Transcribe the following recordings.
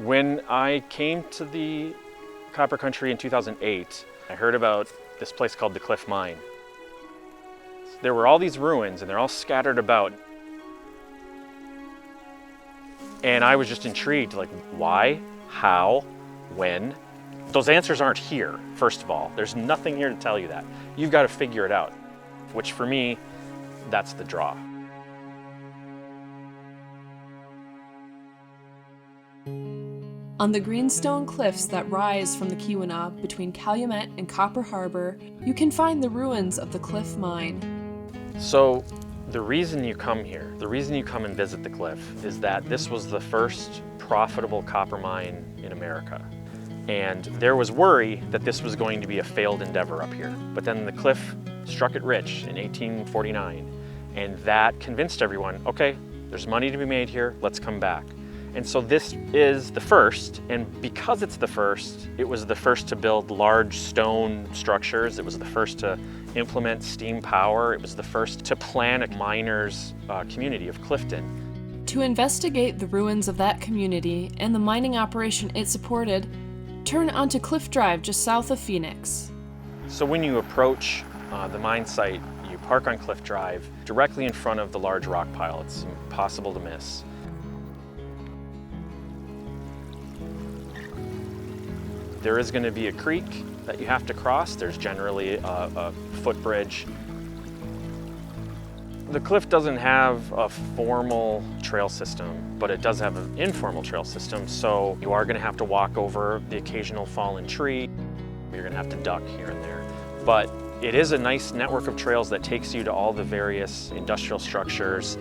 When I came to the copper country in 2008, I heard about this place called the Cliff Mine. There were all these ruins and they're all scattered about. And I was just intrigued, like why, how, when? Those answers aren't here, first of all. There's nothing here to tell you that. You've got to figure it out, which for me, that's the draw. On the greenstone cliffs that rise from the Keweenaw between Calumet and Copper Harbor, you can find the ruins of the Cliff Mine. So the reason you come here, the reason you come and visit the cliff, is that this was the first profitable copper mine in America. And there was worry that this was going to be a failed endeavor up here. But then the cliff struck it rich in 1849, and that convinced everyone, okay, there's money to be made here, let's come back. And so this is the first, and because it's the first, it was the first to build large stone structures. It was the first to implement steam power. It was the first to plan a miners' community of Clifton. To investigate the ruins of that community and the mining operation it supported, turn onto Cliff Drive just south of Phoenix. So when you approach the mine site, you park on Cliff Drive directly in front of the large rock pile. It's impossible to miss. There is going to be a creek that you have to cross. There's generally a footbridge. The cliff doesn't have a formal trail system, but it does have an informal trail system, so you are going to have to walk over the occasional fallen tree. You're going to have to duck here and there. But it is a nice network of trails that takes you to all the various industrial structures.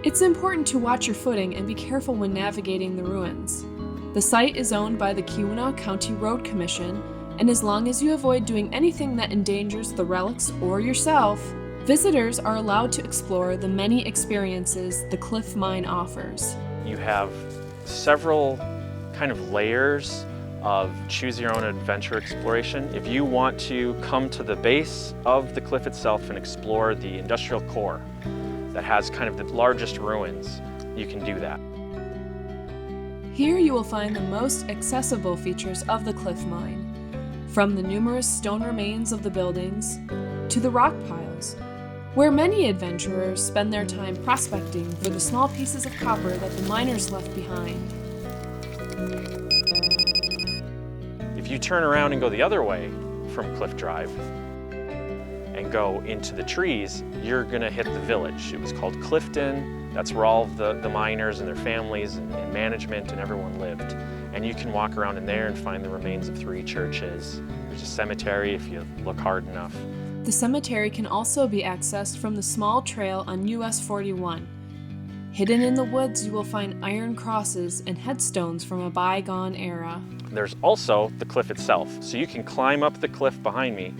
It's important to watch your footing and be careful when navigating the ruins. The site is owned by the Keweenaw County Road Commission, and as long as you avoid doing anything that endangers the relics or yourself, visitors are allowed to explore the many experiences the Cliff Mine offers. You have several kind of layers of choose your own adventure exploration. If you want to come to the base of the cliff itself and explore the industrial core that has kind of the largest ruins, you can do that. Here you will find the most accessible features of the Cliff Mine, from the numerous stone remains of the buildings to the rock piles, where many adventurers spend their time prospecting for the small pieces of copper that the miners left behind. If you turn around and go the other way from Cliff Drive and go into the trees, you're gonna hit the village. It was called Clifton. That's where all of the miners and their families and management and everyone lived. And you can walk around in there and find the remains of 3 churches. There's a cemetery if you look hard enough. The cemetery can also be accessed from the small trail on US 41. Hidden in the woods, you will find iron crosses and headstones from a bygone era. There's also the cliff itself. So you can climb up the cliff behind me,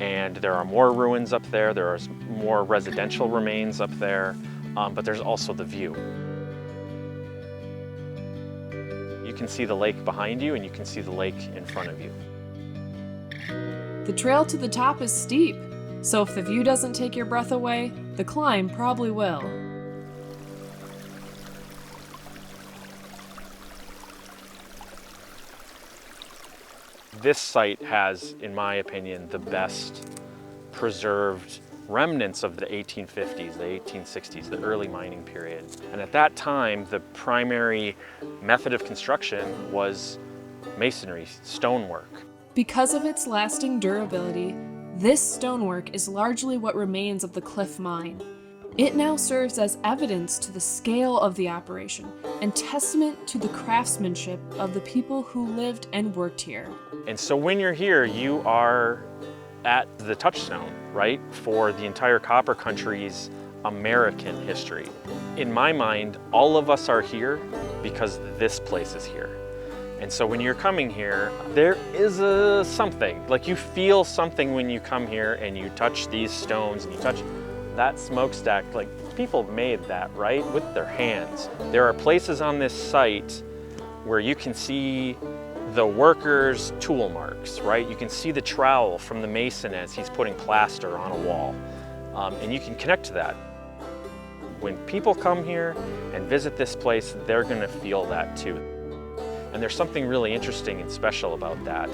and there are more ruins up there. There are more residential remains up there. But there's also the view. You can see the lake behind you and you can see the lake in front of you. The trail to the top is steep, so if the view doesn't take your breath away, the climb probably will. This site has, in my opinion, the best preserved remnants of the 1850s, the 1860s, the early mining period. And at that time, the primary method of construction was masonry, stonework. Because of its lasting durability, this stonework is largely what remains of the Cliff Mine. It now serves as evidence to the scale of the operation and testament to the craftsmanship of the people who lived and worked here. And so when you're here, you are at the touchstone, right, for the entire copper country's American history. In my mind, all of us are here because this place is here. And so when you're coming here, there is a something, like you feel something when you come here and you touch these stones and you touch that smokestack, like people made that, right, with their hands. There are places on this site where you can see the workers' tool marks, right? You can see the trowel from the mason as he's putting plaster on a wall. And you can connect to that. When people come here and visit this place, they're gonna feel that too. And there's something really interesting and special about that.